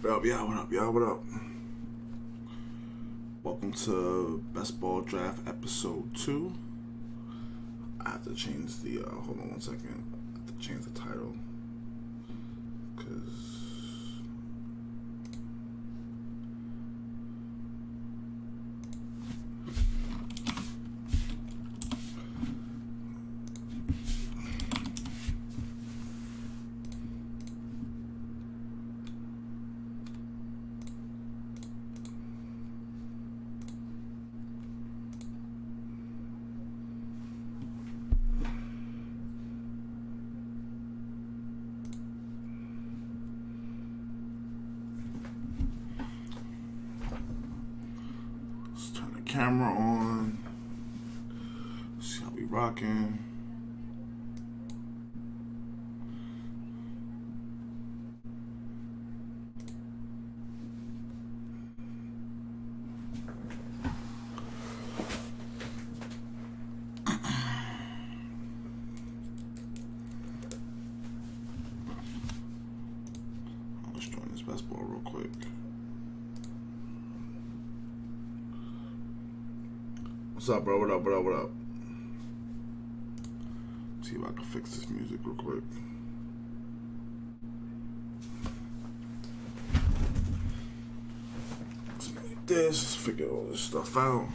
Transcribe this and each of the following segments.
What up, y'all? What up, y'all? What up? Welcome to Best Ball Draft Episode 2. I have to change the, hold on 1 second. I have to change the title. Because... camera on. See how we rocking. Let's join this best ball real quick. What's up, bro? What up, what up, what up? See if I can fix this music real quick. Let's make this. Let's figure all this stuff out.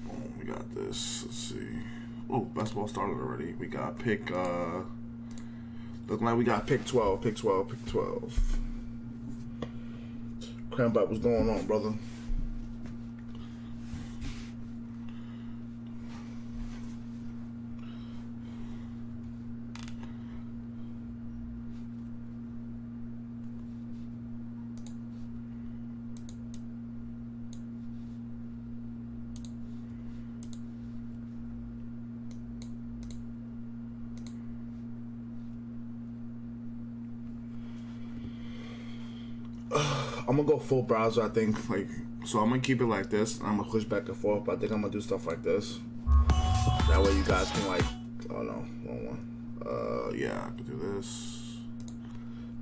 Boom, we got this. Let's see. Oh, best ball started already. We got pick, looking like we got pick 12, pick 12, pick 12. Cranbite, what's going on, brother? I'm gonna go full browser. I think like so. I'm gonna keep it like this. I'm gonna push back and forth, but I think I'm gonna do stuff like this. That way you guys can like. Oh no, wrong one. Yeah, I can do this.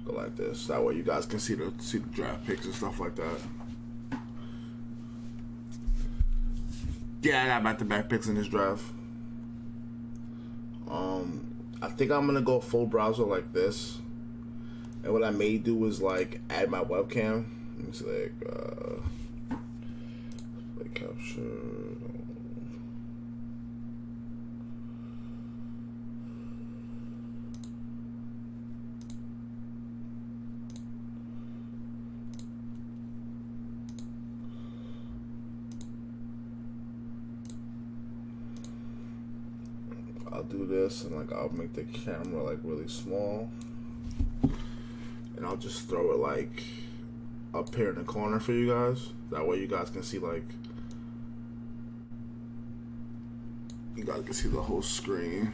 Go like this. That way you guys can see the draft picks and stuff like that. Yeah, I got back-to-back picks in this draft. I think I'm gonna go full browser like this, and what I may do is like add my webcam. Let me see, like capture. I'll do this and like I'll make the camera like really small, and I'll just throw it like up here in the corner for you guys. That way you guys can see like the whole screen.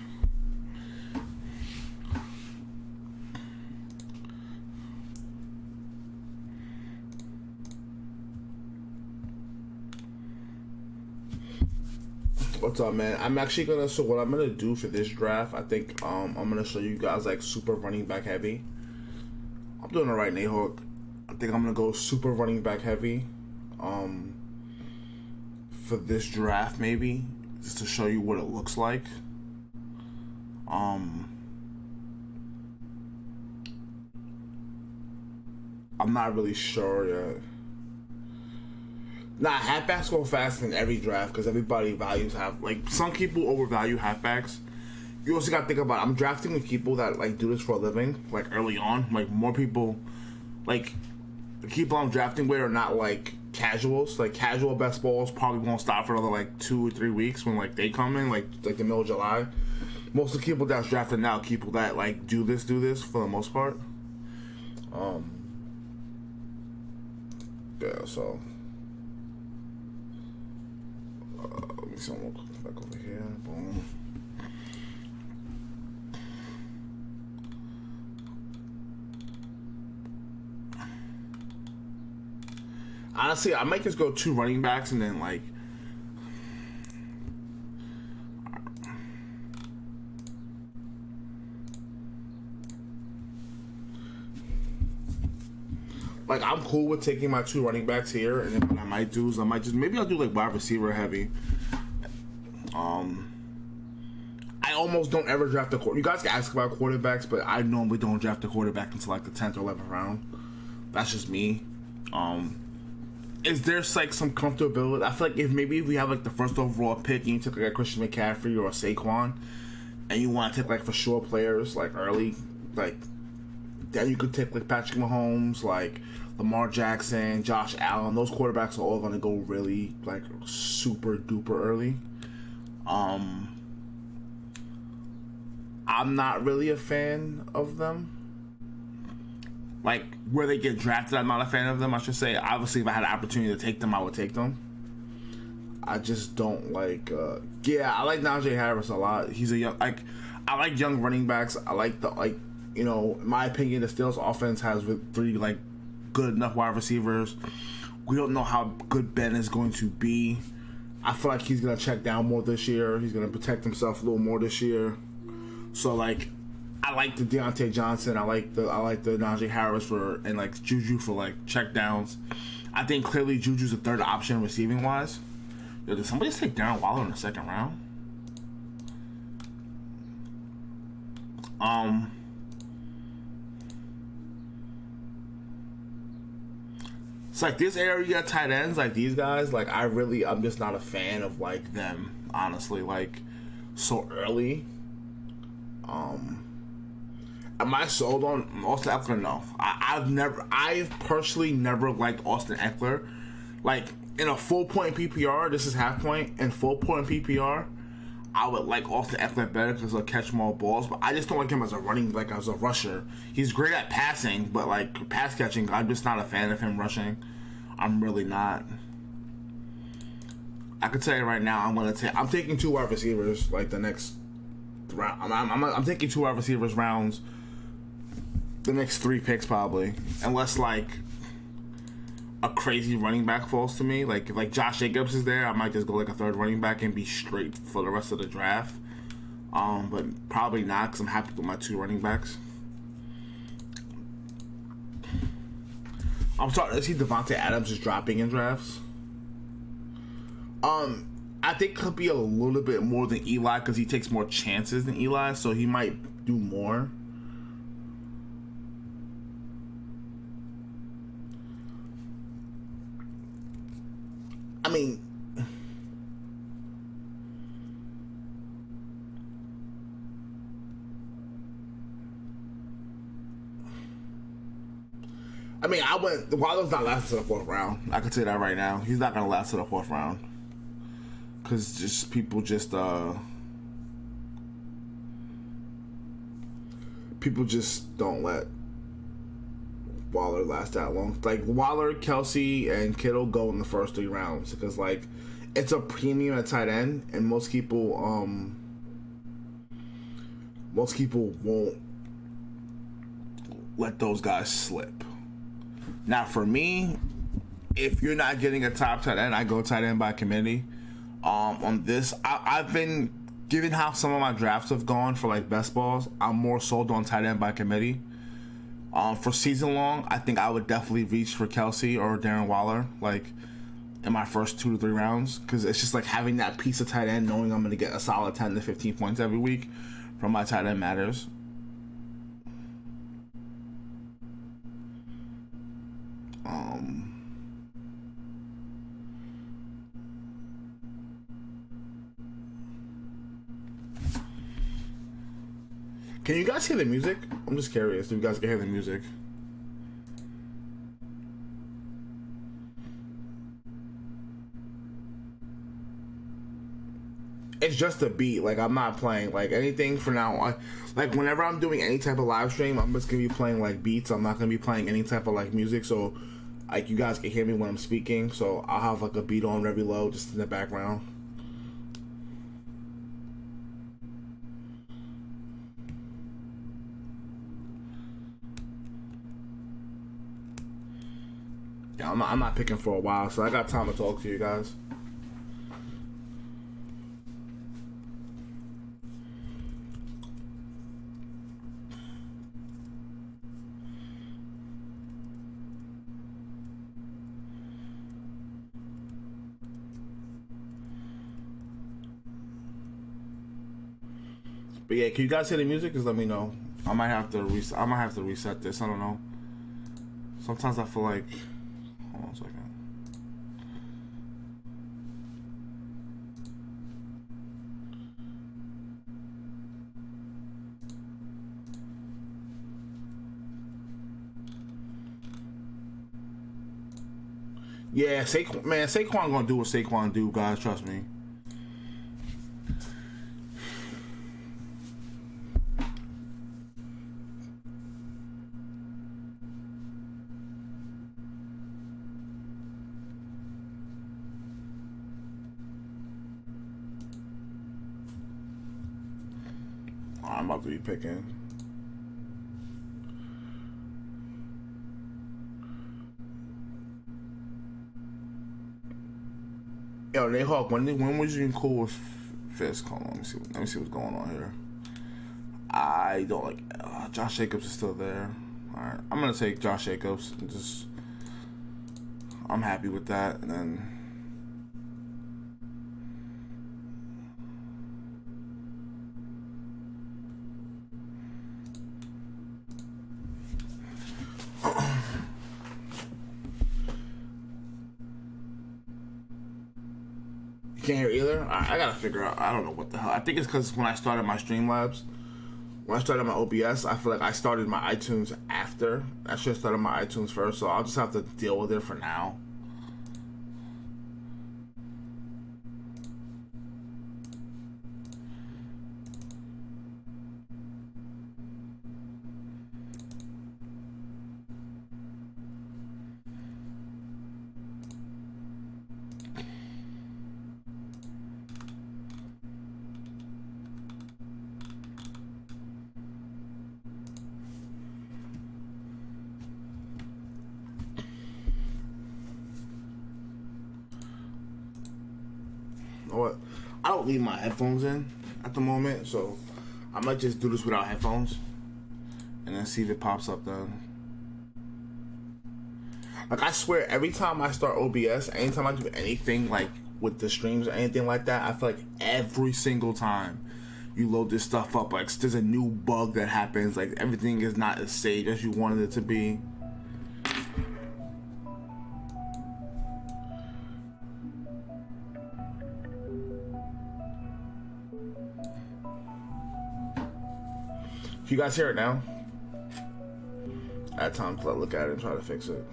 What's up, man? I'm actually gonna, so what I'm gonna do for this draft, I think I'm gonna show you guys like super running back heavy. I'm doing it right, Nahawk. I think I'm gonna go super running back heavy for this draft, maybe just to show you what it looks like. I'm not really sure yet. Nah, halfbacks go fast in every draft because everybody values some people overvalue halfbacks. You also got to think about, I'm drafting with people that like do this for a living, like early on. Like more people, like the people I'm drafting with are not like casuals. Like casual best balls probably won't stop for another like 2 or 3 weeks when like they come in, like the middle of July. Most of the people that's drafted now, people that like do this for the most part. Yeah, so. Let me see one back over here. Boom. Honestly, I might just go 2 running backs and then like I'm cool with taking my 2 running backs here, and then what I might do is maybe I'll do like wide receiver heavy. I almost don't ever draft a quarterback. You guys can ask about quarterbacks, but I normally don't draft a quarterback until like the 10th or 11th round. That's just me. Is there like some comfortability? I feel like if we have like the first overall pick and you took like a Christian McCaffrey or a Saquon, and you want to take like for sure players like early, like then you could take like Patrick Mahomes, like Lamar Jackson, Josh Allen. Those quarterbacks are all gonna go really like super duper early. I'm not really a fan of them. Like where they get drafted, I'm not a fan of them. I should say. Obviously, if I had an opportunity to take them, I would take them. I just don't like. I like Najee Harris a lot. He's a young I like young running backs. I like in my opinion, the Steelers offense has 3 like good enough wide receivers. We don't know how good Ben is going to be. I feel like he's gonna check down more this year. He's gonna protect himself a little more this year. So like, I like the Deontay Johnson. I like the Najee Harris and like Juju for like check downs. I think clearly Juju's the 3rd option receiving wise. Yo, did somebody take Darren Waller in the 2nd round? It's like this area you got tight ends like these guys. Like I'm just not a fan of like them. Honestly, like so early. Am I sold on Austin Eckler? No. I've personally never liked Austin Eckler. Like in a full point PPR, this is half point. In full point PPR, I would like Austin Eckler better because he'll catch more balls. But I just don't like him as a rusher. He's great at passing, but like pass catching, I'm just not a fan of him rushing. I'm really not. I could tell you right now, I'm taking 2 wide receivers like the next round. I'm taking 2 wide receivers rounds. The next 3 picks probably, unless like a crazy running back falls to me, like if like Josh Jacobs is there, I might just go like a third running back and be straight for the rest of the draft. But probably not because I'm happy with my 2 running backs. I'm starting to see Devontae Adams is dropping in drafts. I think he'll be a little bit more than Eli because he takes more chances than Eli, so he might do more. I mean, I went. Waddle's not lasting to the 4th round. I can say that right now. He's not gonna last to the 4th round because just people just don't let Waller last that long. Like Waller, Kelsey, and Kittle go in the first 3 rounds because like it's a premium at tight end, and most people won't let those guys slip. Now for me, if you're not getting a top tight end, I go tight end by committee. On this, I've been given how some of my drafts have gone for like best balls. I'm more sold on tight end by committee. For season long, I think I would definitely reach for Kelsey or Darren Waller, like in my first 2 to 3 rounds, because it's just like having that piece of tight end, knowing I'm going to get a solid 10 to 15 points every week from my tight end matters. Can you guys hear the music? I'm just curious if you guys can hear the music. It's just a beat. Like I'm not playing like anything for now. Like whenever I'm doing any type of live stream, I'm just gonna be playing like beats. I'm not gonna be playing any type of like music. So like you guys can hear me when I'm speaking. So I'll have like a beat on very low just in the background. Yeah, I'm not picking for a while, so I got time to talk to you guys. But yeah, can you guys hear the music? Just let me know. I might have to reset this. I don't know. Sometimes I feel like. Hold on a second. Yeah, Saquon gonna do what Saquon do, guys. Trust me. I'm about to be picking. Yo, Nahawk, when was you cool with Fisk? Hold on, let me see what's going on here. I don't like Josh Jacobs is still there. All right, I'm gonna take Josh Jacobs and just I'm happy with that, and then. Can't hear either. I gotta figure out. I don't know what the hell. I think it's because when I started my Streamlabs, when I started my OBS, I feel like I started my iTunes after. I should have started my iTunes first, so I'll just have to deal with it for now. know what? I don't leave my headphones in at the moment, so I might just do this without headphones and then see if it pops up then. Like, I swear, every time I start OBS, anytime I do anything like with the streams or anything like that, I feel like every single time you load this stuff up, like there's a new bug that happens, like everything is not as safe as you wanted it to be. You guys hear it now? I had time to look at it and try to fix it.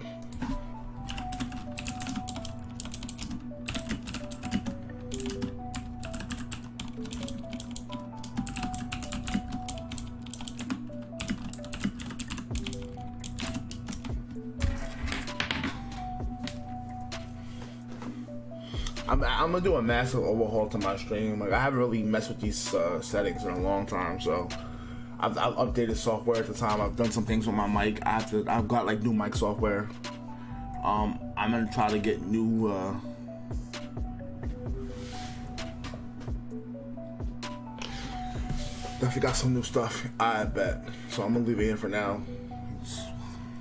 I'm gonna do a massive overhaul to my stream. Like, I haven't really messed with these settings in a long time, so I've updated software at the time. I've done some things with my mic. I've got like new mic software. I'm gonna try to get new. Definitely got some new stuff, I bet. So I'm gonna leave it here for now.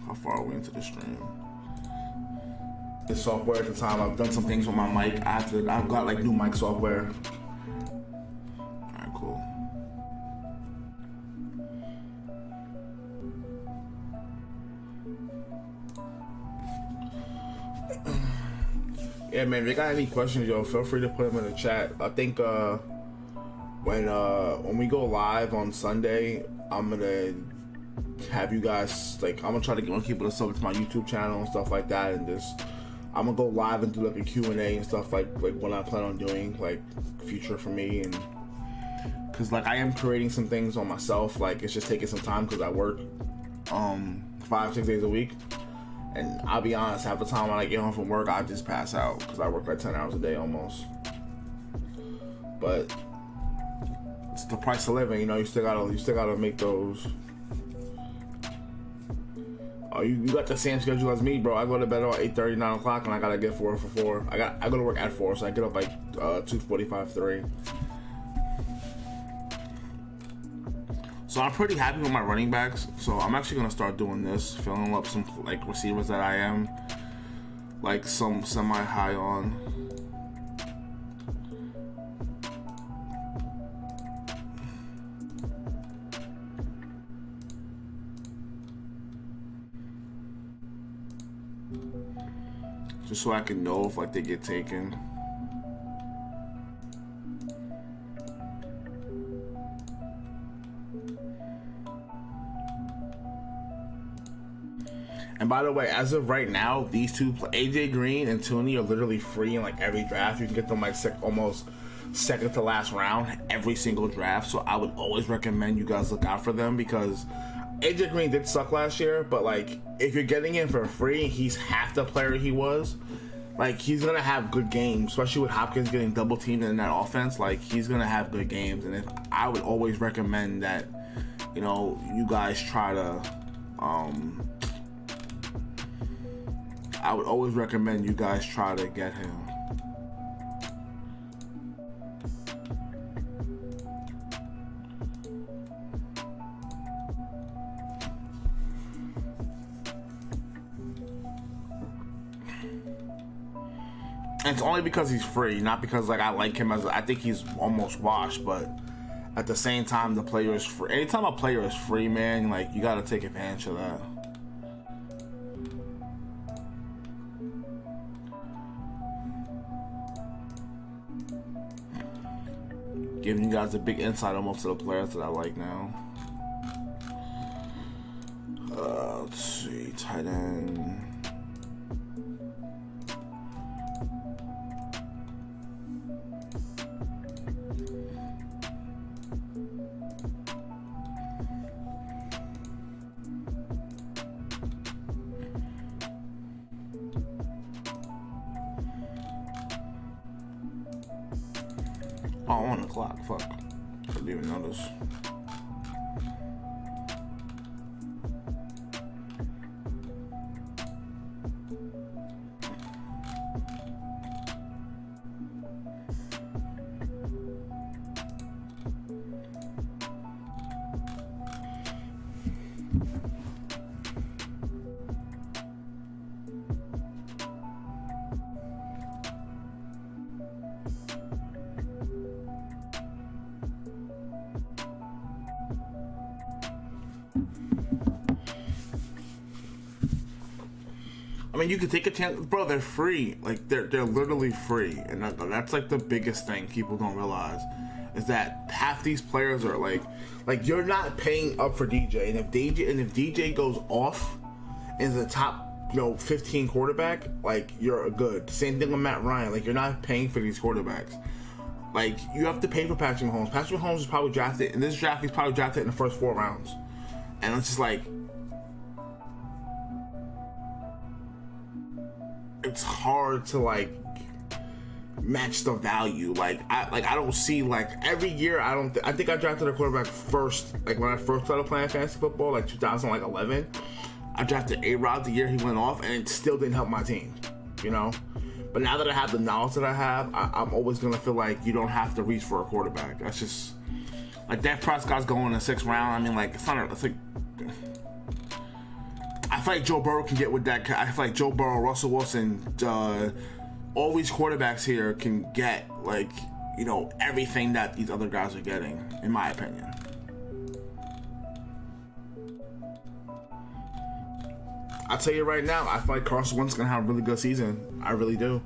How far are we into the stream? The software at the time. I've done some things with my mic. I've got like new mic software. Alright, cool. Yeah, man, if you got any questions, yo, feel free to put them in the chat. I think when we go live on Sunday, I'm gonna have you guys, like, I'm gonna try to get more people to sub to my YouTube channel and stuff like that, and just I'm gonna go live and do like a Q&A and stuff like what I plan on doing, like future for me, and because like I am creating some things on myself. Like, it's just taking some time because I work 5-6 days a week, and I'll be honest, half the time when I get home from work I just pass out because I work like 10 hours a day almost. But it's the price of living, you know. You still gotta make those. Oh, you got the same schedule as me, bro. I go to bed about 8:30, 9 o'clock, and I gotta get 4 for 4. I go to work at 4, so I get up like 2:45, 3. So I'm pretty happy with my running backs. So I'm actually gonna start doing this, filling up some like receivers that I am like some semi high on. Just so I can know if like they get taken. And by the way, as of right now, these two, AJ Green and Tooney, are literally free in like every draft. You can get them like almost second to last round every single draft. So I would always recommend you guys look out for them, because AJ Green did suck last year, but like if you're getting him for free, he's half the player he was. Like, he's gonna have good games, especially with Hopkins getting double teamed in that offense. Like, he's gonna have good games, and I would always recommend that, you know, you guys try to. I would always recommend you guys try to get him. And it's only because he's free, not because like I like him as I think he's almost washed, but at the same time the player is free. Anytime a player is free, man, like you gotta take advantage of that. Giving you guys a big insight on most of the players that I like now. Let's see, tight end. Oh, 1 o'clock. Fuck. I didn't even notice. I mean, you could take a chance, bro. They're free. Like they're literally free, and that's like the biggest thing people don't realize is that half these players are like you're not paying up for DJ, and if DJ goes off and is the top 15 quarterback, like you're good. Same thing with Matt Ryan. Like you're not paying for these quarterbacks. Like you have to pay for Patrick Mahomes. Patrick Mahomes is probably drafted in this draft. He's probably drafted in the first 4 rounds, and it's just like. It's hard to like match the value. I don't see like every year. I think I drafted a quarterback first. Like when I first started playing fantasy football, like 2011. I drafted A-Rod the year he went off, and it still didn't help my team. But now that I have the knowledge that I have, I'm always gonna feel like you don't have to reach for a quarterback. That's just like Dak Prescott's going in the 6th round. I mean, like it's like. I feel like Joe Burrow can get with that. I feel like Joe Burrow, Russell Wilson, all these quarterbacks here can get like everything that these other guys are getting, in my opinion. I'll tell you right now, I feel like Carson Wentz is gonna have a really good season. I really do.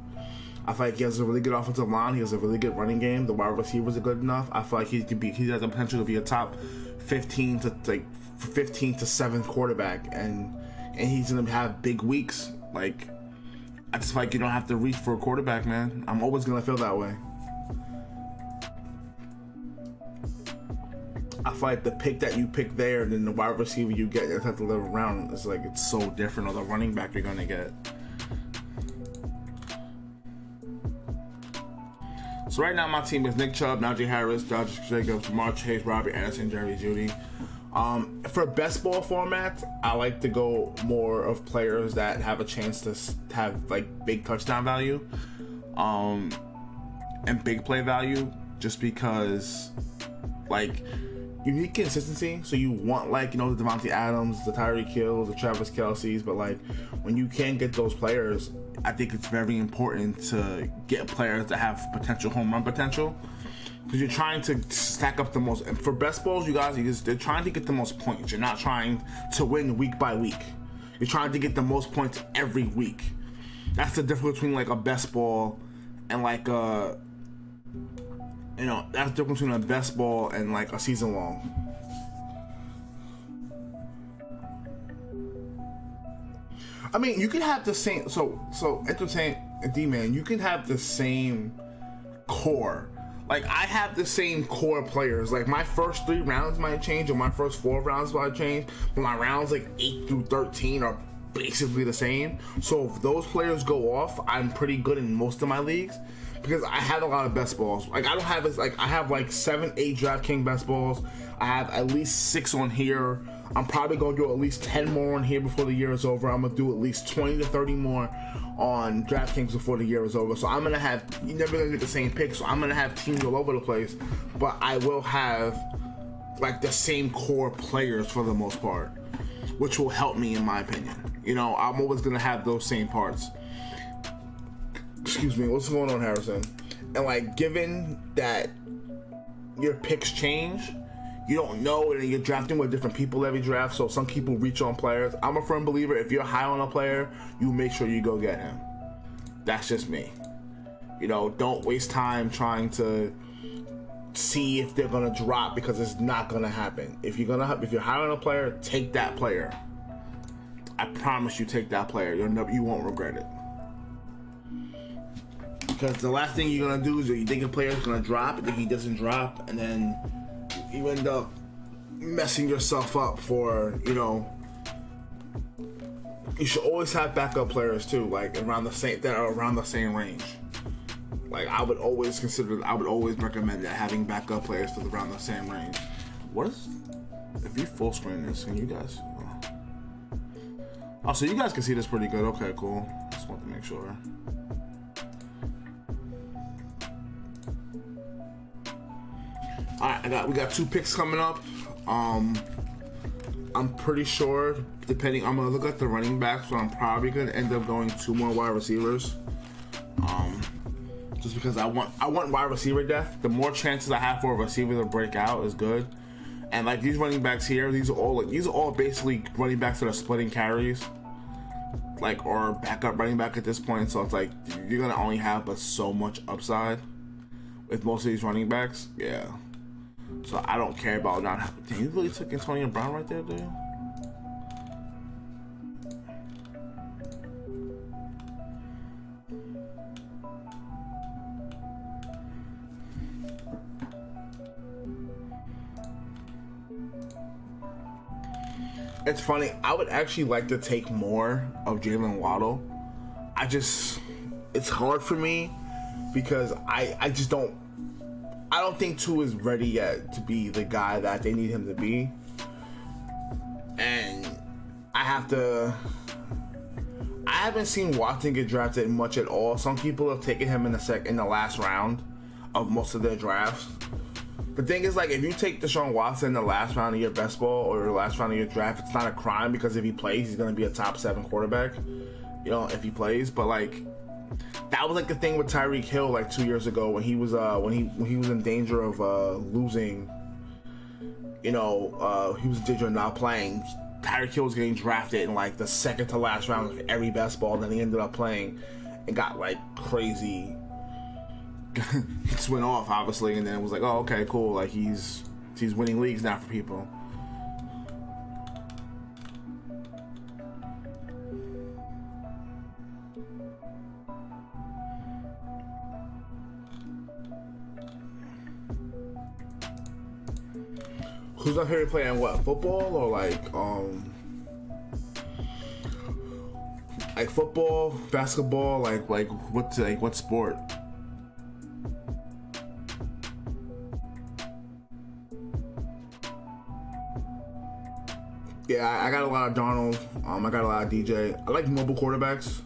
I feel like he has a really good offensive line. He has a really good running game. The wide receivers are good enough. I feel like he has the potential to be a top 15 to 7 quarterback, and he's gonna have big weeks. Like I just feel like you don't have to reach for a quarterback, man. I'm always gonna feel that way. I feel like the pick that you pick there, and then the wide receiver you get at the 11th round, it's like it's so different, or the running back you're gonna get. So right now my team is Nick Chubb, Najee Harris, Josh Jacobs, Jamar Chase, Robbie Anderson, Jerry Jeudy. For best ball formats, I like to go more of players that have a chance to have like big touchdown value, and big play value, just because like you need consistency. So you want like the Devontae Adams, the Tyreek Hills, the Travis Kelce's, but like when you can't get those players, I think it's very important to get players that have potential home run potential. Because you're trying to stack up the most, and for best balls, they're trying to get the most points. You're not trying to win week by week. You're trying to get the most points every week. That's the difference between like a best ball and like that's the difference between a best ball and like a season long. I mean, you can have the same. So entertain D-Man. You can have the same core. Like, I have the same core players. Like, my first 3 rounds might change, or my first 4 rounds might change, but my rounds, like, 8 through 13 are basically the same. So, if those players go off, I'm pretty good in most of my leagues, because I have a lot of best balls. Like, I don't have this, like, I have, like, 7, 8 DraftKings best balls. I have at least 6 on here. I'm probably going to do at least 10 more on here before the year is over. I'm going to do at least 20 to 30 more on DraftKings before the year is over. So I'm going to have, you're never going to get the same pick, so I'm going to have teams all over the place, but I will have like the same core players for the most part, which will help me in my opinion. I'm always going to have those same parts. Excuse me, what's going on, Harrison? And like, given that your picks change, you don't know, and you're drafting with different people every draft, so some people reach on players. I'm a firm believer, if you're high on a player, you make sure you go get him. That's just me. Don't waste time trying to see if they're gonna drop, because it's not gonna happen. If you're high on a player, take that player. I promise you, take that player. You won't regret it. Because the last thing you're gonna do is you think a player's gonna drop, and then he doesn't drop, and then you end up messing yourself up for, you should always have backup players too, like that are around the same range. Like I would always recommend that, having backup players for around the same range. If you full screen this, can you guys? Oh, so you guys can see this pretty good. Okay, cool. Just want to make sure. Alright, we got 2 picks coming up. I'm pretty sure, I'm gonna look at the running backs, so I'm probably gonna end up going 2 more wide receivers. Just because I want wide receiver depth. The more chances I have for a receiver to break out is good. And like these running backs here, these are all basically running backs that are splitting carries. like, or backup running back at this point. So it's like you're gonna only have but so much upside with most of these running backs. Yeah. So I don't care about not having. Damn, you really took Antonio Brown right there, dude. It's funny. I would actually like to take more of Jalen Waddle. It's hard for me because I don't think Tua is ready yet to be the guy that they need him to be. And I haven't seen Watson get drafted much at all. Some people have taken him in the last round of most of their drafts. The thing is, like, if you take Deshaun Watson in the last round of your best ball or the last round of your draft, it's not a crime because if he plays, he's going to be a top 7 quarterback, you know, if he plays. But, like, that was, like, the thing with Tyreek Hill, like, 2 years ago when he was when he was in danger of losing, you know, he was in danger of not playing. Tyreek Hill was getting drafted in, like, the second to last round of every best ball. Then he ended up playing and got, like, crazy. He just went off, obviously, and then it was like, oh, okay, cool. Like, he's winning leagues now for people. Who's not here playing what? Football or like football, basketball, like what sport? Yeah, I got a lot of Donald. I got a lot of DJ. I like mobile quarterbacks.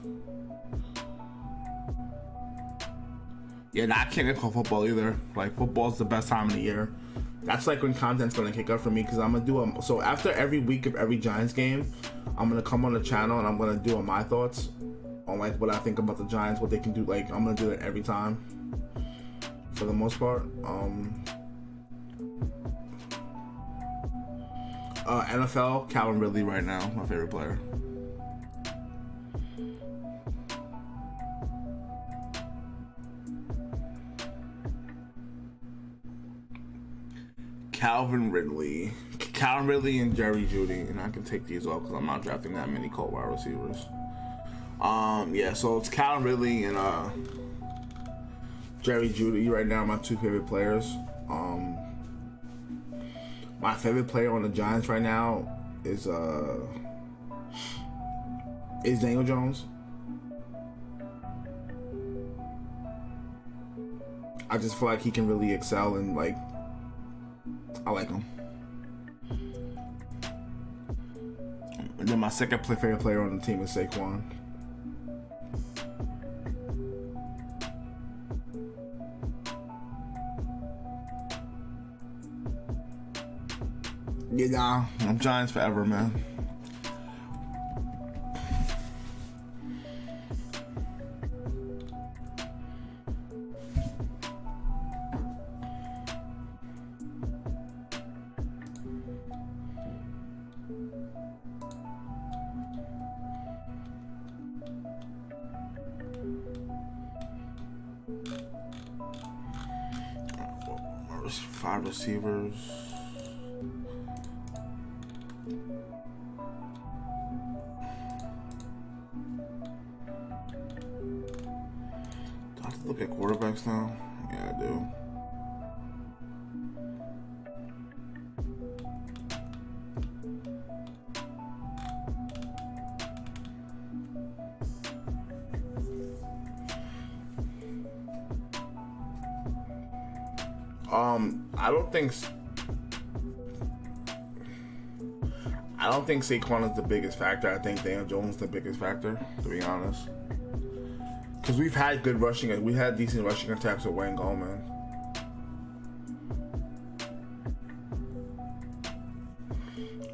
Yeah, I can't get called football either. Like, football's the best time of the year. That's like when content's gonna kick up for me because I'm gonna do so after every week of every Giants game, I'm gonna come on the channel and I'm gonna do my thoughts on like what I think about the Giants, what they can do. Like, I'm gonna do it every time for the most part. NFL, Calvin Ridley right now, my favorite player. Calvin Ridley and Jerry Jeudy, and I can take these off because I'm not drafting that many cold wide receivers. Yeah, so it's Calvin Ridley and Jerry Jeudy right now, my two favorite players. My favorite player on the Giants right now is Daniel Jones. I just feel like he can really excel and like I like him. And then my second favorite player on the team is Saquon. Yeah, nah, I'm Giants forever, man. Five receivers. Do I have to look at quarterbacks now? Yeah, I do. I don't think Saquon is the biggest factor. I think Daniel Jones is the biggest factor, to be honest. Because we've had good rushing, we had decent rushing attacks with Wayne Gallman.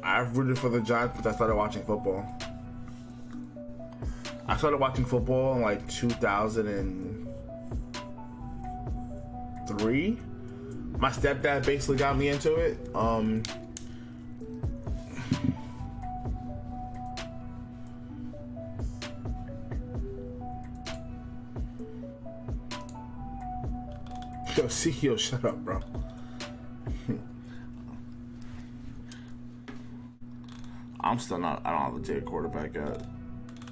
I've rooted for the Giants because I started watching football. I started watching football in like 2003. My stepdad basically got me into it. Yo, shut up, bro. I'm still not. I don't have to take a quarterback yet.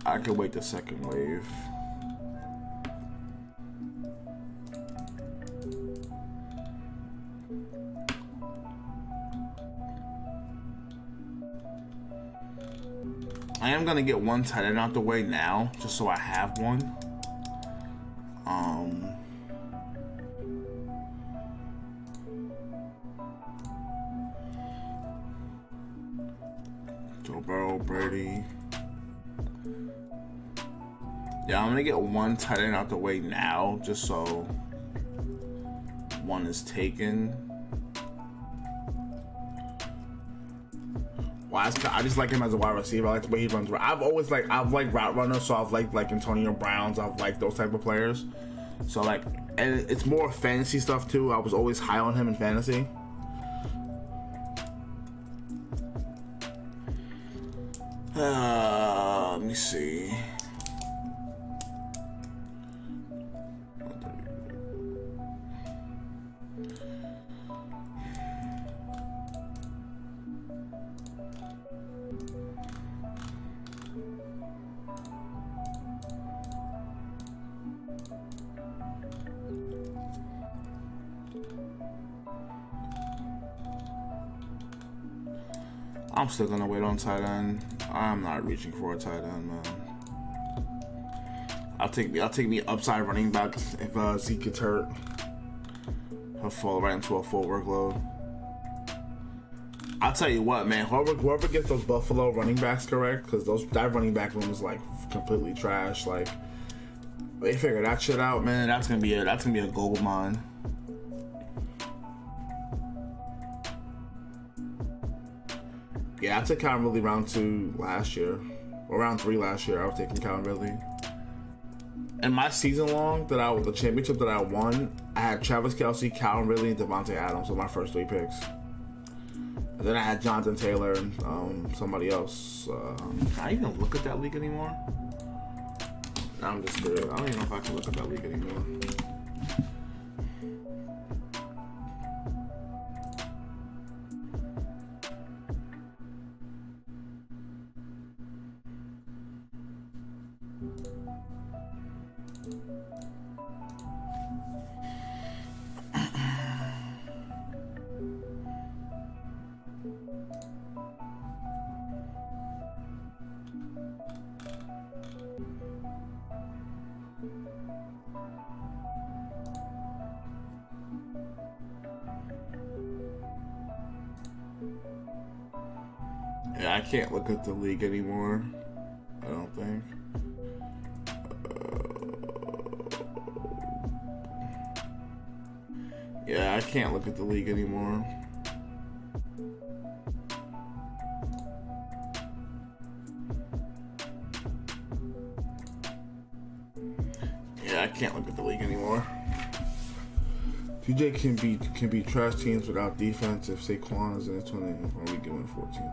I could wait the second wave. I am gonna get one tight end out the way now, just so I have one. Joe Burrow, Brady. Yeah, I'm gonna get one tight end out the way now, just so one is taken. Well, I just like him as a wide receiver. I like the way he runs. I've liked route runners, so I've liked like Antonio Browns. I've liked those type of players. So like, and it's more fantasy stuff too. I was always high on him in fantasy. Let me see. I'm still gonna wait on tight end. I'm not reaching for a tight end, man. I'll take me upside running back if Zeke gets hurt. He'll fall right into a full workload. I'll tell you what, man. Whoever gets those Buffalo running backs correct, because that running back room is like completely trash. Like they figure that shit out, man. That's gonna be a gold mine. Yeah, I took Calvin Ridley round 2 last year, or round 3 last year. I was taking Calvin Ridley. And my season long the championship that I won, I had Travis Kelce, Calvin Ridley, and Devontae Adams were my first 3 picks. And then I had Jonathan Taylor and somebody else. Can I even look at that league anymore? No, I'm just good. I don't even know if I can look at that league anymore. Yeah, I can't look at the league anymore. I don't think. Yeah, I can't look at the league anymore. Yeah, I can't look at the league anymore. TJ can be trash teams without defense if Saquon is in it 20 or we giving 14.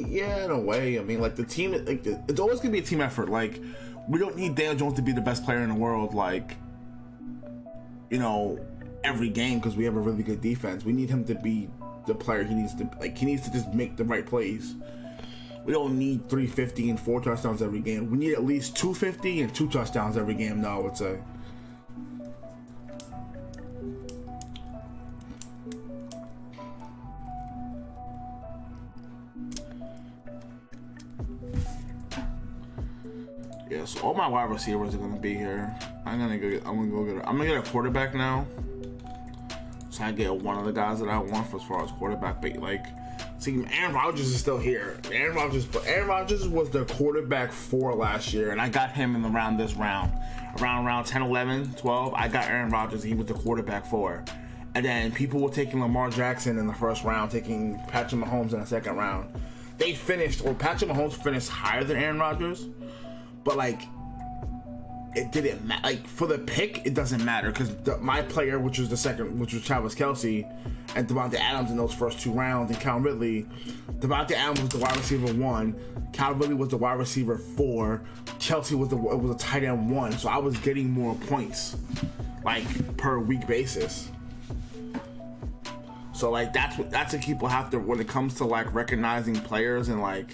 Yeah, in a way. I mean, like the team, like it's always gonna be a team effort. Like we don't need Daniel Jones to be the best player in the world, like every game because we have a really good defense. We need him to be the player he needs to. Like he needs to just make the right plays. We don't need 350 and 4 touchdowns every game. We need at least 250 and 2 touchdowns every game. Now I would say. Yeah, so all my wide receivers are gonna be here. I'm gonna get a quarterback now. So I get one of the guys that I want for as far as quarterback. But like, see, Aaron Rodgers is still here. Aaron Rodgers was the quarterback 4 last year, and I got him in around round 10, 11, 12. I got Aaron Rodgers. He was the quarterback 4. And then people were taking Lamar Jackson in the first round, taking Patrick Mahomes in the second round. Patrick Mahomes finished higher than Aaron Rodgers. But like, it didn't matter. Like for the pick, it doesn't matter because my player, which was Travis Kelce, and Devontae Adams in those first 2 rounds, and Calvin Ridley. Devontae Adams was the wide receiver 1. Calvin Ridley was the wide receiver 4. Kelce was a tight end 1. So I was getting more points. like per week basis. So like that's what people have to, when it comes to like recognizing players and like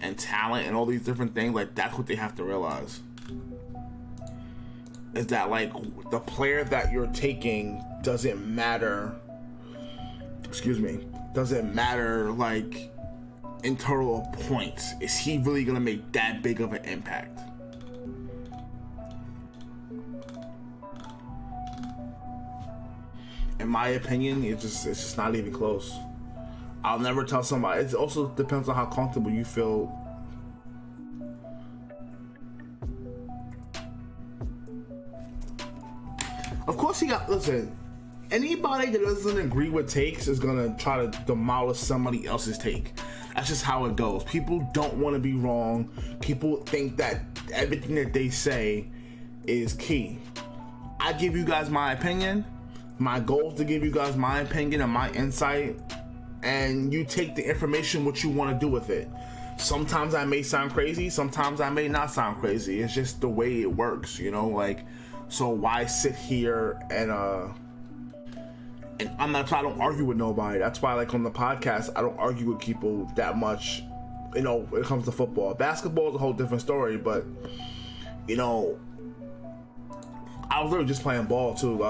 and talent and all these different things, like that's what they have to realize. Is that like the player that you're taking doesn't matter, doesn't matter like in total points. Is he really gonna make that big of an impact? In my opinion, it's just not even close. I'll never tell somebody. It also depends on how comfortable you feel. Of course, listen, anybody that doesn't agree with takes is gonna try to demolish somebody else's take. That's just how it goes. People don't want to be wrong. People think that everything that they say is key. I give you guys my opinion. My goal is to give you guys my opinion and my insight, and you take the information what you want to do with it. Sometimes I may sound crazy, sometimes I may not sound crazy. It's just the way it works, you know, like, so why sit here and I don't argue with nobody. That's why, like, on the podcast, I don't argue with people that much, you know, when it comes to football. Basketball is a whole different story, but, you know, I was literally just playing ball too,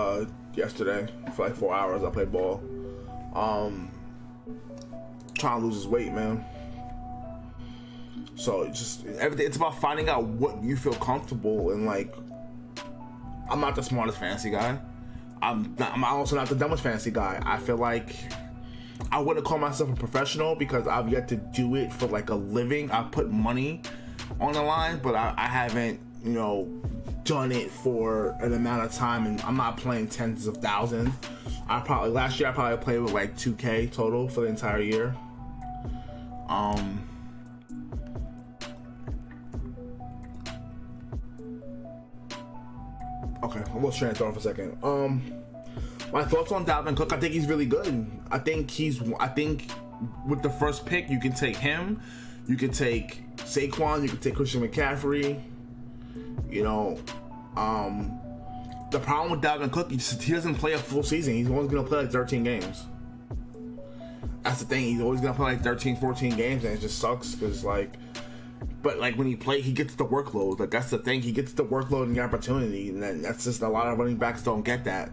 yesterday for like 4 hours. I played ball. Trying to lose his weight, man. So it's about finding out what you feel comfortable in. Like, I'm not the smartest fantasy guy. I'm also not the dumbest fantasy guy. I feel like I wouldn't call myself a professional because I've yet to do it for like a living. I put money on the line, but I haven't, you know, done it for an amount of time, and I'm not playing tens of thousands. Last year I probably played with like 2K total for the entire year. Okay, I'm gonna transfer for a second. My thoughts on Dalvin Cook. I think he's really good. I think with the first pick, you can take him, you can take Saquon, you can take Christian McCaffrey. You know, the problem with Dalvin Cook, he doesn't play a full season. He's only going to play like 13 games. That's the thing. He's always going to play like 13, 14 games, and it just sucks because, like, but like when he plays, he gets the workload. Like, that's the thing. He gets the workload and the opportunity, and that's just a lot of running backs don't get that.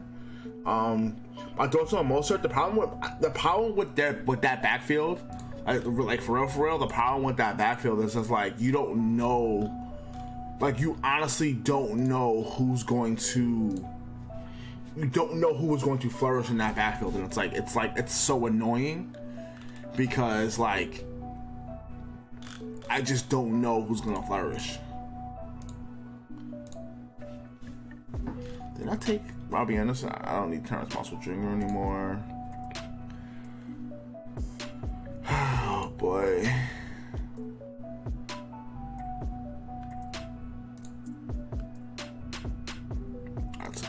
My thoughts on Mostert. The problem with that backfield, like for real, the problem with that backfield is just like you don't know. Like, you honestly don't know who is going to flourish in that backfield, and it's so annoying because, like, I just don't know who's gonna flourish. Did I take Robbie Anderson? I don't need Terrence Marshall Jr. anymore. Oh boy.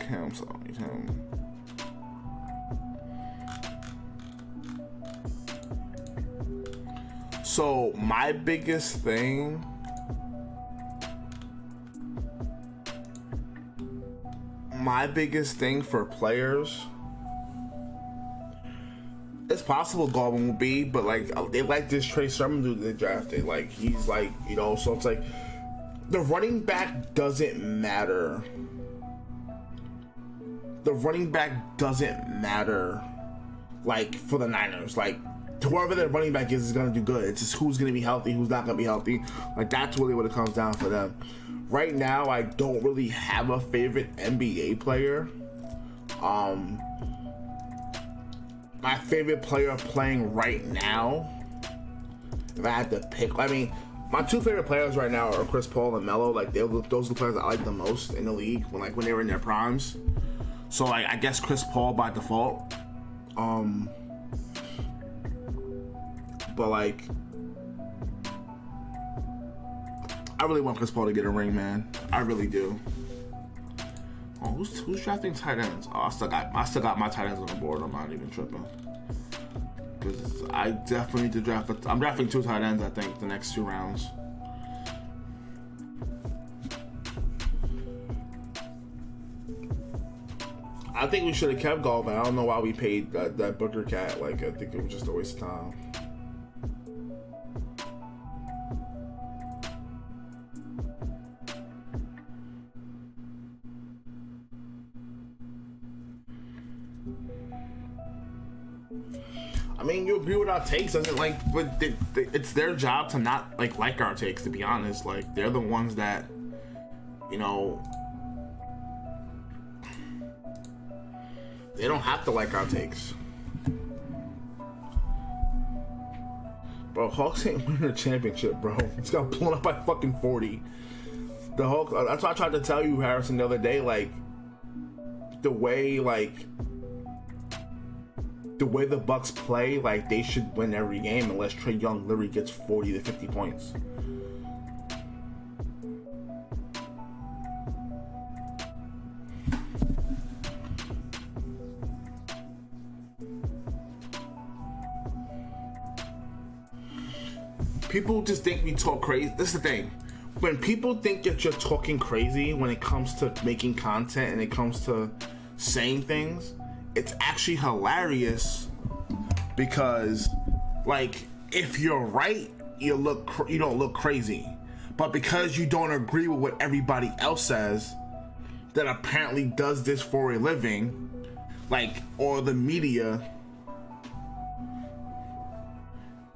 Him, so I need him. So my biggest thing for players, it's possible Godwin will be, but like they like this Trey Sermon dude they drafted. Like, he's like, you know, so it's like the running back doesn't matter. The running back doesn't matter, like, for the Niners. Like, whoever their running back is going to do good. It's just who's going to be healthy, who's not going to be healthy. Like, that's really what it comes down for them. Right now, I don't really have a favorite NBA player. My favorite player playing right now, if I had to pick, I mean, my two favorite players right now are Chris Paul and Melo. Like, those are the players I like the most in the league when they were in their primes. So, like, I guess Chris Paul by default. But, like, I really want Chris Paul to get a ring, man. I really do. Oh, who's drafting tight ends? Oh, I still got my tight ends on the board. I'm not even tripping. Because I definitely need to draft. I'm drafting 2 tight ends, I think, the next 2 rounds. I think we should have kept Galvin. I don't know why we paid that Booker cat. Like, I think it was just a waste of time. I mean, you agree with our takes, doesn't but it's their job to not like our takes. To be honest, like they're the ones that, you know, they don't have to like our takes. Bro, Hawks ain't winning a championship, bro. It's got blown up by fucking 40. The Hawks. That's why I tried to tell you, Harrison, the other day. Like the way the Bucks play, like they should win every game unless Trae Young literally gets 40 to 50 points. People just think we talk crazy. This is the thing. When people think that you're talking crazy when it comes to making content and it comes to saying things, it's actually hilarious because, like, if you're right, you don't look crazy. But because you don't agree with what everybody else says that apparently does this for a living, like, or the media,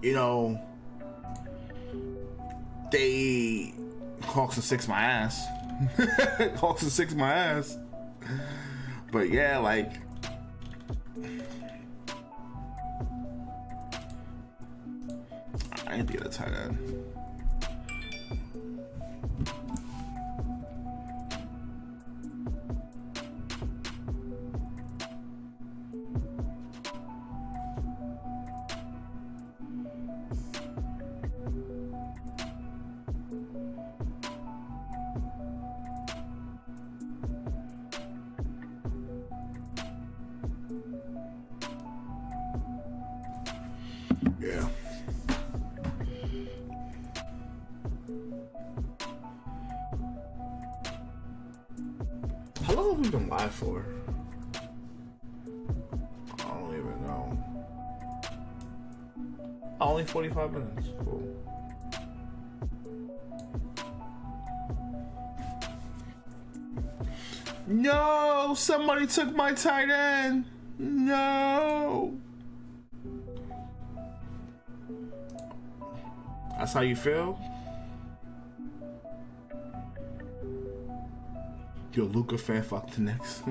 you know, they Hawks and 6 my ass. Hawks and 6 my ass. But yeah, like, I need to get a tight end. Yeah. How long have we been live for? I don't even know. Only 45 minutes. Cool. No! Somebody took my tight end! No! That's how you feel? You're a Luka fan, fuck the Knicks.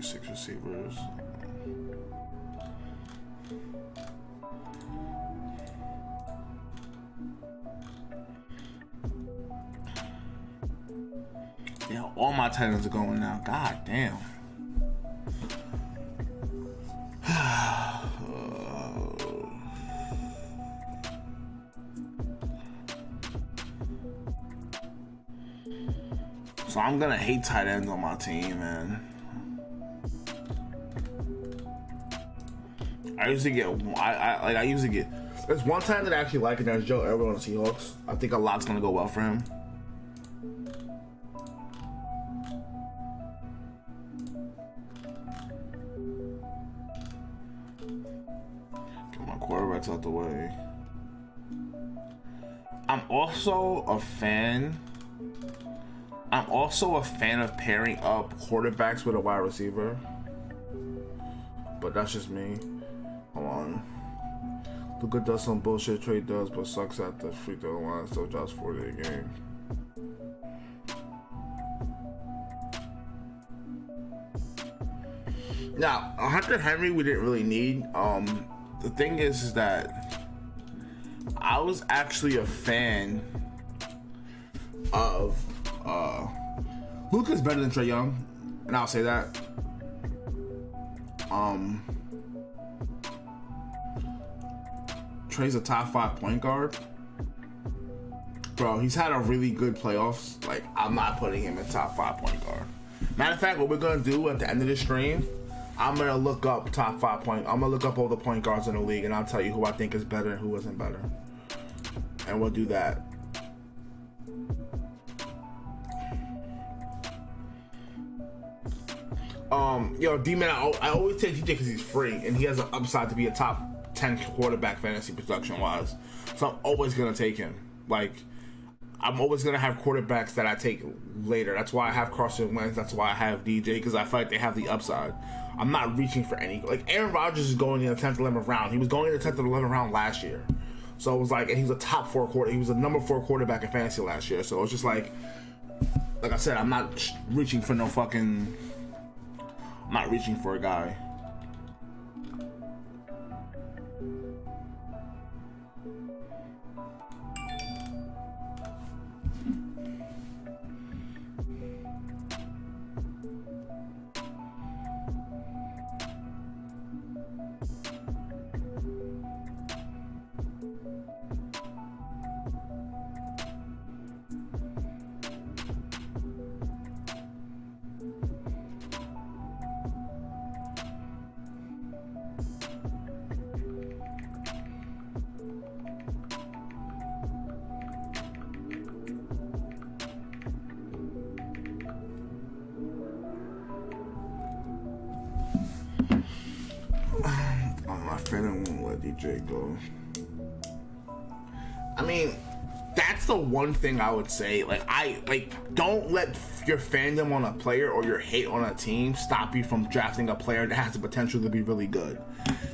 6 receivers. Yeah, all my tight ends are going now. God damn. So I'm gonna hate tight ends on my team, man. I usually get. There's one time that I actually like it. There's Joe Irvin on the Seahawks. I think a lot's gonna go well for him. Get my quarterbacks out the way. I'm also a fan of pairing up quarterbacks with a wide receiver. But that's just me. Hold on. Luka does some bullshit Trade does, but sucks at the free throw line. Still drops 40 a game. Now, Hunter Henry we didn't really need. The thing is that I was actually a fan of Luka's better than Trae Young, and I'll say that. Trae's a top 5 point guard. Bro, he's had a really good playoffs. Like, I'm not putting him in top 5 point guard. Matter of fact, what we're gonna do at the end of this stream, I'm gonna look up top 5 point. I'm gonna look up all the point guards in the league, and I'll tell you who I think is better and who isn't better, and we'll do that. Yo, D-Man, I always take DJ because he's free and he has an upside to be a top 10 quarterback fantasy production wise. So I'm always gonna take him. Like, I'm always gonna have quarterbacks that I take later. That's why I have Carson Wentz. That's why I have DJ, because I feel like they have the upside. I'm not reaching for any. Like, Aaron Rodgers is going in the 10th, 11th round. He was going in the 10th or 11th round last year. So it was like, and he was a top 4 quarter. He was a number 4 quarterback in fantasy last year. So it was just like I said, I'm not reaching for no fucking. I'm not reaching for a guy. DJ go. I mean, that's the one thing I would say. Don't let your fandom on a player or your hate on a team stop you from drafting a player that has the potential to be really good.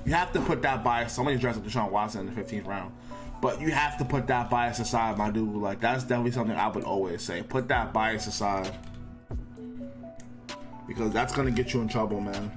You have to put that bias. Somebody drafted Deshaun Watson in the 15th round, but you have to put that bias aside, my dude. Like, that's definitely something I would always say. Put that bias aside, because that's gonna get you in trouble, man.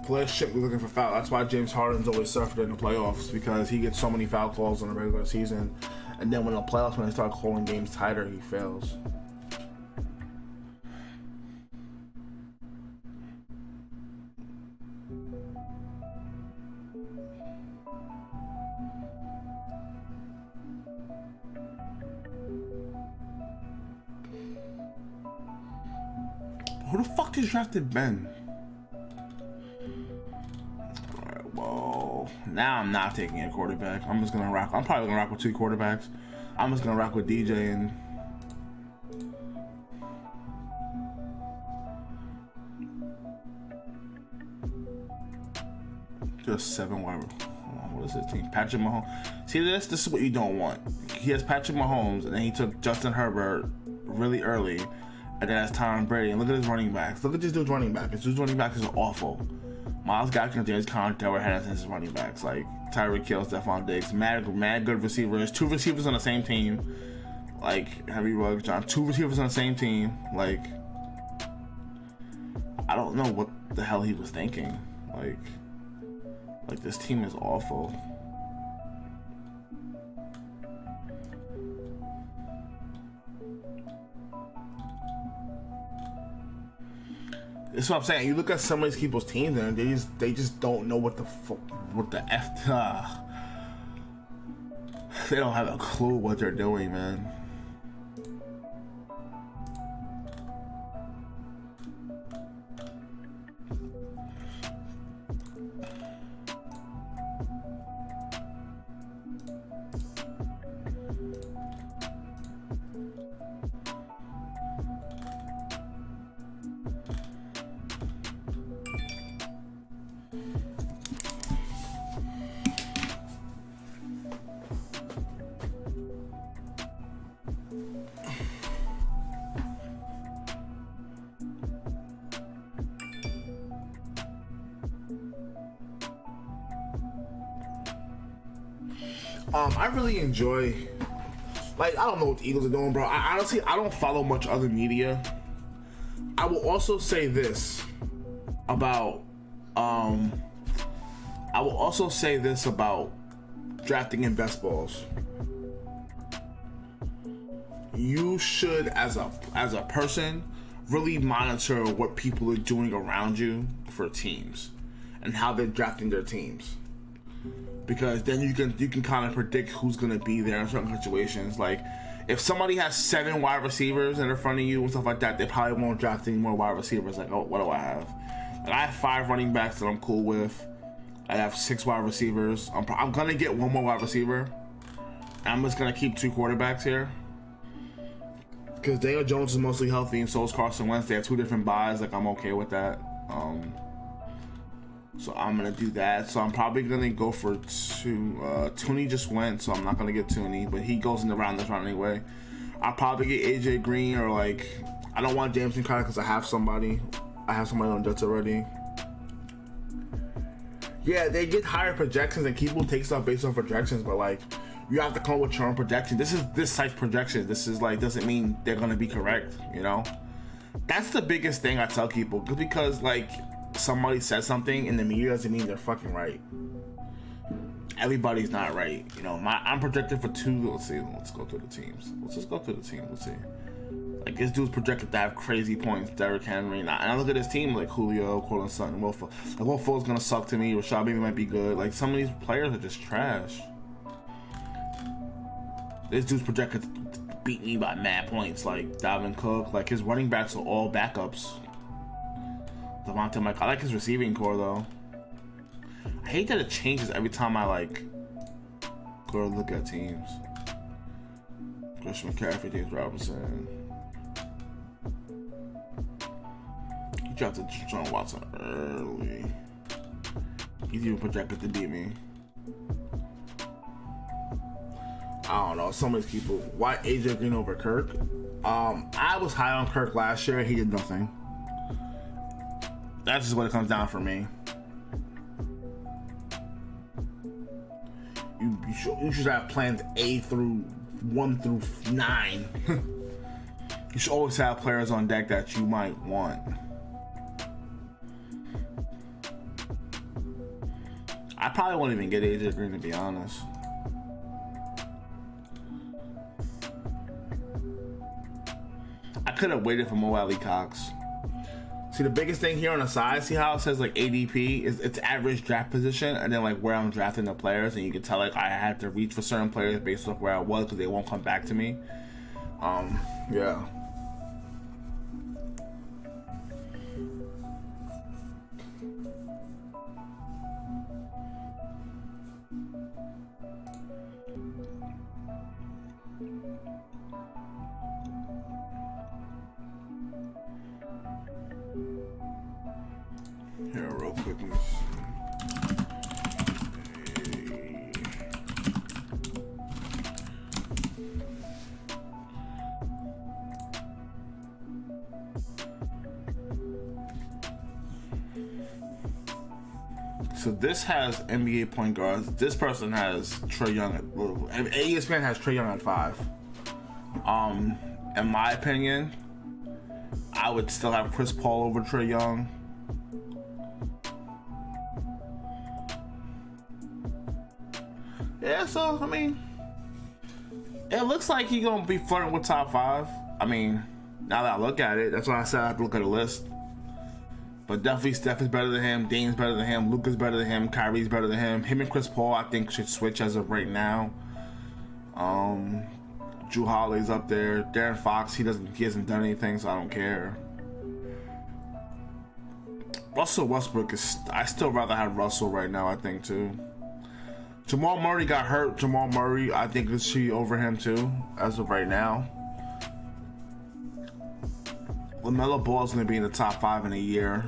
Players shouldn't be looking for foul. That's why James Harden's always suffered in the playoffs, because he gets so many foul calls in the regular season, and then when the playoffs, when they start calling games tighter, he fails. Who the fuck is drafted Ben? Alright, well, now I'm not taking a quarterback. I'm just gonna rock. I'm probably gonna rock with 2 quarterbacks. I'm just gonna rock with DJ and just 7 wide. What is this team? Patrick Mahomes. See this? This is what you don't want. He has Patrick Mahomes, and then he took Justin Herbert really early, and then that's Tom Brady. And look at his running backs. Look at this dude's running back. This dude's running back is awful. Miles Gaskin, James Conner, Delaware Henderson's running backs. Like Tyreek Hill, Stephon Diggs, mad good receivers. 2 receivers on the same team. Like Henry Ruggs, John. 2 receivers on the same team. Like, I don't know what the hell he was thinking. Like this team is awful. That's what I'm saying. You look at some of these people's teams, and they just don't know what the f. They don't have a clue what they're doing, man. I really enjoy. Like, I don't know what the Eagles are doing, bro. I honestly, I don't follow much other media. I will also say this about drafting in best balls. You should, as a person, really monitor what people are doing around you for teams and how they're drafting their teams, because then you can kind of predict who's gonna be there in certain situations. Like, if somebody has 7 wide receivers in front of you and stuff like that, they probably won't draft any more wide receivers. Like, oh, what do I have? Like, I have 5 running backs that I'm cool with. I have 6 wide receivers. I'm gonna get 1 more wide receiver. I'm just gonna keep 2 quarterbacks here, because Daniel Jones is mostly healthy and so is Carson Wentz. They have 2 different buys. Like, I'm okay with that. So I'm gonna do that. So I'm probably gonna go for 2. Tooney just went, so I'm not gonna get Tooney, but he goes in the round this round anyway. I'll probably get AJ Green, or like, I don't want Jameson Crowder because I have somebody on Jets already. Yeah, they get higher projections and people take stuff based on projections, but like, you have to come up with your own projection. This site's projection. This is like, doesn't mean they're gonna be correct, you know? That's the biggest thing I tell people, because like, somebody says something in the media doesn't mean they're fucking right. Everybody's not right, you know. I'm projected for 2. Let's see. Let's go through the teams. Let's just go through the team. Let's see. Like, this dude's projected to have crazy points. Derrick Henry. And I look at his team, like Julio, Cortland Sutton, Will Fuller. Like, Will Fuller's gonna suck to me. Rashad Bateman might be good. Like, some of these players are just trash. This dude's projected to beat me by mad points. Like Dalvin Cook. Like, his running backs are all backups. Devontae Mike. I like his receiving core though. I hate that it changes every time I like go to look at teams. Christian McCaffrey, James Robinson. He drafted John Watson early. He's even projected to beat me. I don't know. Some of these people. Why AJ Green over Kirk? I was high on Kirk last year. He did nothing. That's just what it comes down for me. You should have plans A through 1 through 9. You should always have players on deck that you might want. I probably won't even get AJ Green, to be honest. I could have waited for Mo Alley Cox. See, the biggest thing here on the side, see how it says like ADP is its average draft position, and then like where I'm drafting the players, and you can tell like I had to reach for certain players based off where I was because they won't come back to me. Yeah. Here, real quick. So this has NBA point guards. This person has Trae Young. ESPN has Trae Young at 5. In my opinion, I would still have Chris Paul over Trae Young. Yeah, so I mean, it looks like he's gonna be flirting with top 5. I mean, now that I look at it, that's why I said I have to look at a list. But definitely Steph is better than him, Dame's better than him, Luka's better than him, Kyrie's better than him. Him and Chris Paul, I think, should switch as of right now. Drew Holiday's up there. Darren Fox, he hasn't done anything, so I don't care. Russell Westbrook I still rather have Russell right now, I think, too. Jamal Murray got hurt. Jamal Murray, I think, is she over him too, as of right now. LaMelo Ball is going to be in the top 5 in a year.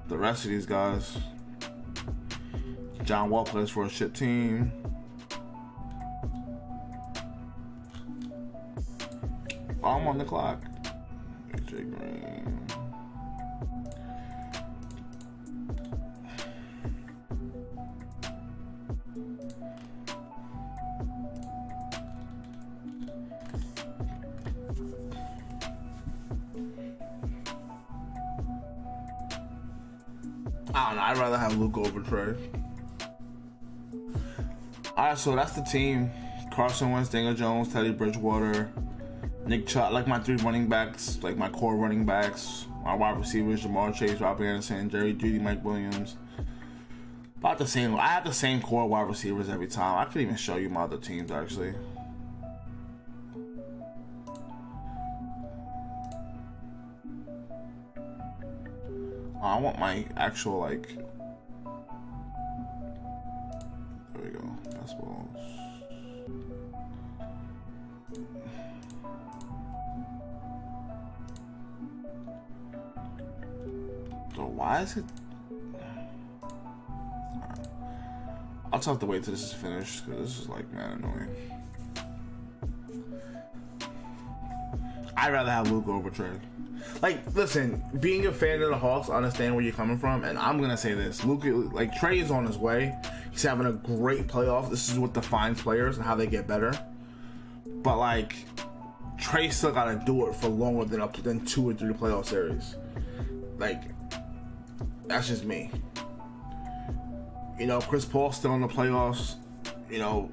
The rest of these guys. John Wall plays for a shit team. I'm on the clock. AJ Green. I don't know. I'd rather have Luke over Trey. Alright, so that's the team. Carson Wentz, Daniel Jones, Teddy Bridgewater, Nick Chubb, like my 3 running backs, like my core running backs. My wide receivers, Jamar Chase, Robbie Anderson, Jerry Jeudy, Mike Williams. About the same. I have the same core wide receivers every time. I could even show you my other teams, actually. I want my actual, like... There we go. Best balls. So why is it... I'll just have to wait till this is finished, because this is, like, man, annoying. I'd rather have Luke over Trey. Like, listen, being a fan of the Hawks, I understand where you're coming from, and I'm gonna say this: Luke, like, Trey is on his way. He's having a great playoff. This is what defines players and how they get better. But like, Trey still gotta do it for longer than 2 or 3 playoff series. Like, that's just me. You know, Chris Paul's still in the playoffs. You know.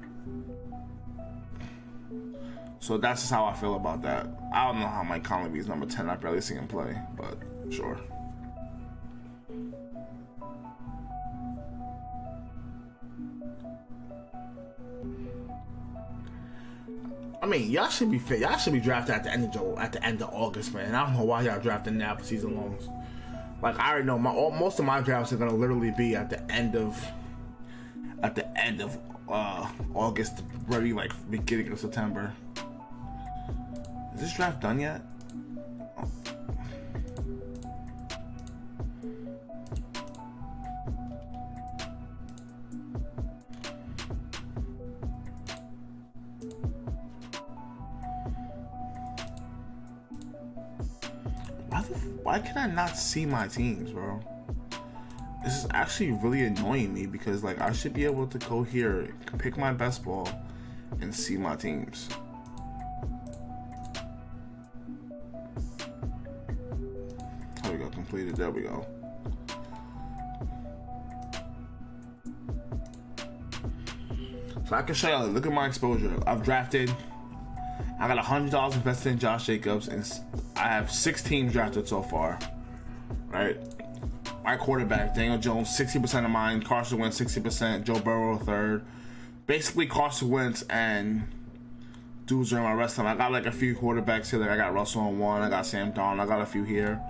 So that's just how I feel about that. I don't know how Mike Conley is number 10. I barely see him play, but sure. I mean, y'all should be fit. Y'all should be drafted at the end of August, man. I don't know why y'all drafting now for season longs. Like, I already know most of my drafts are gonna literally be at the end of August, very like beginning of September. Is this draft done yet? Oh. Why can I not see my teams, bro? This is actually really annoying me because, like, I should be able to go here, pick my best ball, and see my teams. There we go, completed. There we go. So I can show y'all, look at my exposure. I've drafted, I got $100 invested in Josh Jacobs, and I have 6 teams drafted so far, right? My quarterback, Daniel Jones, 60% of mine. Carson Wentz, 60%. Joe Burrow, 3rd. Basically, Carson Wentz and dudes are in my rest of them. I got like a few quarterbacks here. Like I got Russell on 1. I got Sam Darnold. I got a few here.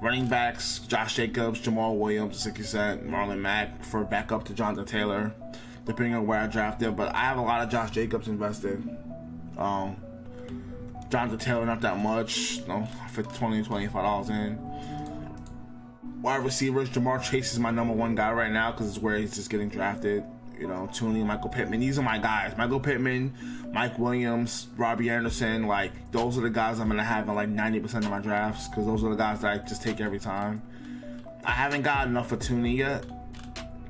Running backs, Josh Jacobs, Jamal Williams, 60%. Marlon Mack for backup to Jonathan Taylor, depending on where I drafted. But I have a lot of Josh Jacobs invested. Jonathan Taylor, not that much. No, for $20, $25 in. Wide receivers, Jamar Chase is my number 1 guy right now because it's where he's just getting drafted. You know, Tooney, Michael Pittman. These are my guys. Michael Pittman, Mike Williams, Robbie Anderson. Like, those are the guys I'm going to have in like 90% of my drafts because those are the guys that I just take every time. I haven't got enough for Tooney yet.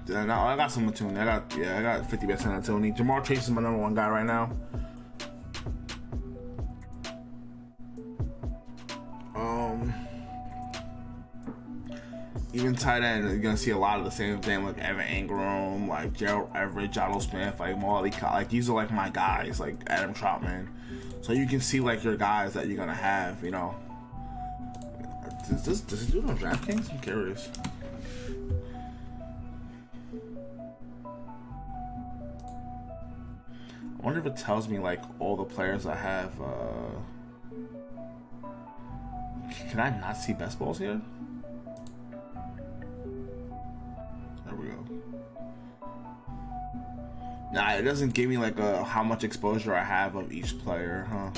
No, I got some of Tooney. I got 50% of Tooney. Jamar Chase is my number 1 guy right now. Even tight end, you're gonna see a lot of the same thing, like Evan Ingram, like Gerald Everett, Jalo Smith, like Molly, like these are like my guys, like Adam Troutman. So you can see like your guys that you're gonna have, you know. Does it do it on DraftKings? I'm curious. I wonder if it tells me like all the players I have. Can I not see best balls here? There we go. Nah, it doesn't give me like how much exposure I have of each player, huh?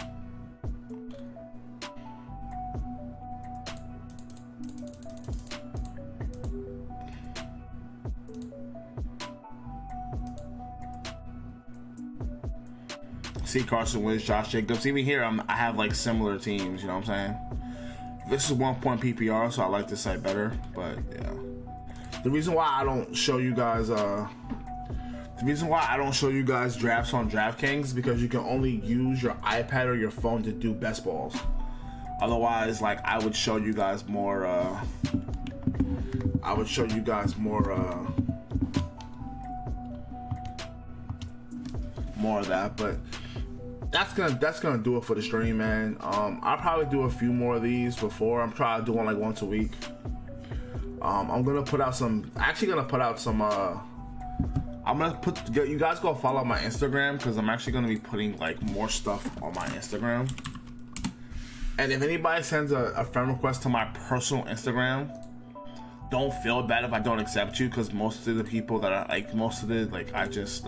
See Carson Wentz, Josh Jacobs. Even here, I have like similar teams. You know what I'm saying? This is 1 point PPR, so I like this site better. But yeah, the reason why I don't show you guys drafts on DraftKings is because you can only use your iPad or your phone to do best balls. Otherwise, like I would show you guys more. I would show you guys more of that, but that's gonna do it for the stream, man. I'll probably do a few more of these before. I'm trying to do one like once a week. I'm gonna put out some. Actually, gonna put out some. I'm gonna you guys go follow my Instagram, because I'm actually gonna be putting like more stuff on my Instagram. And if anybody sends a friend request to my personal Instagram, don't feel bad if I don't accept you, because most of the people that I like, I just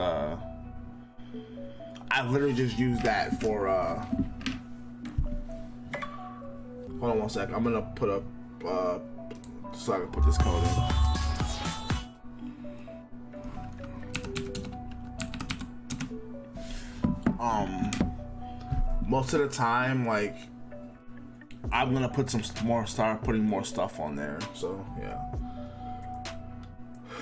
I literally just use that for hold on one sec. I'm gonna put up so I can put this code in. Most of the time, like, I'm gonna put start putting more stuff on there. So yeah,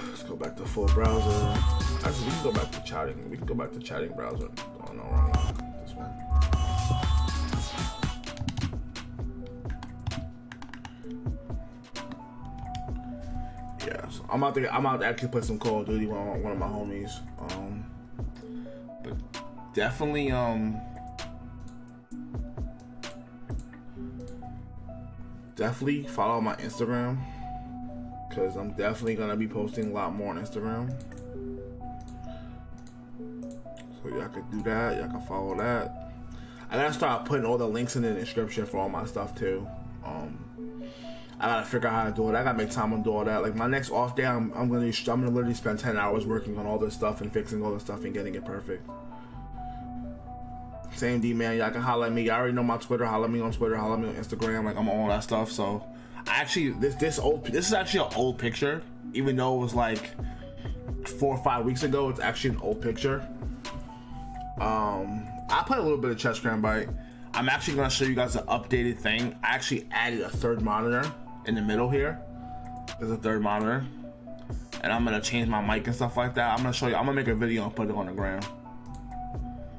let's go back to full browser. Actually, we can go back to chatting. We can go back to chatting browser. Oh no, wrong one. This one. Yeah, so I'm out to actually play some Call of Duty with one of my homies. But definitely definitely follow my Instagram, because I'm definitely gonna be posting a lot more on Instagram. So y'all can do that. Y'all can follow that. I gotta start putting all the links in the description for all my stuff too. I gotta figure out how to do it. I gotta make time to do all that. Like my next off day, I'm gonna literally spend 10 hours working on all this stuff and fixing all this stuff and getting it perfect. Same D, man. Y'all can holler at me. Y'all already know my Twitter. Holler at me on Twitter. Holler at me on Instagram. Like, I'm on all that stuff. So I actually, this is actually an old picture, even though it was like 4 or 5 weeks ago. It's actually an old picture. I play a little bit of Chess Cranbite. I'm actually gonna show you guys an updated thing. I actually added a third monitor in the middle here. There's a third monitor, and I'm gonna change my mic and stuff like that. I'm gonna show you. I'm gonna make a video and put it on the gram.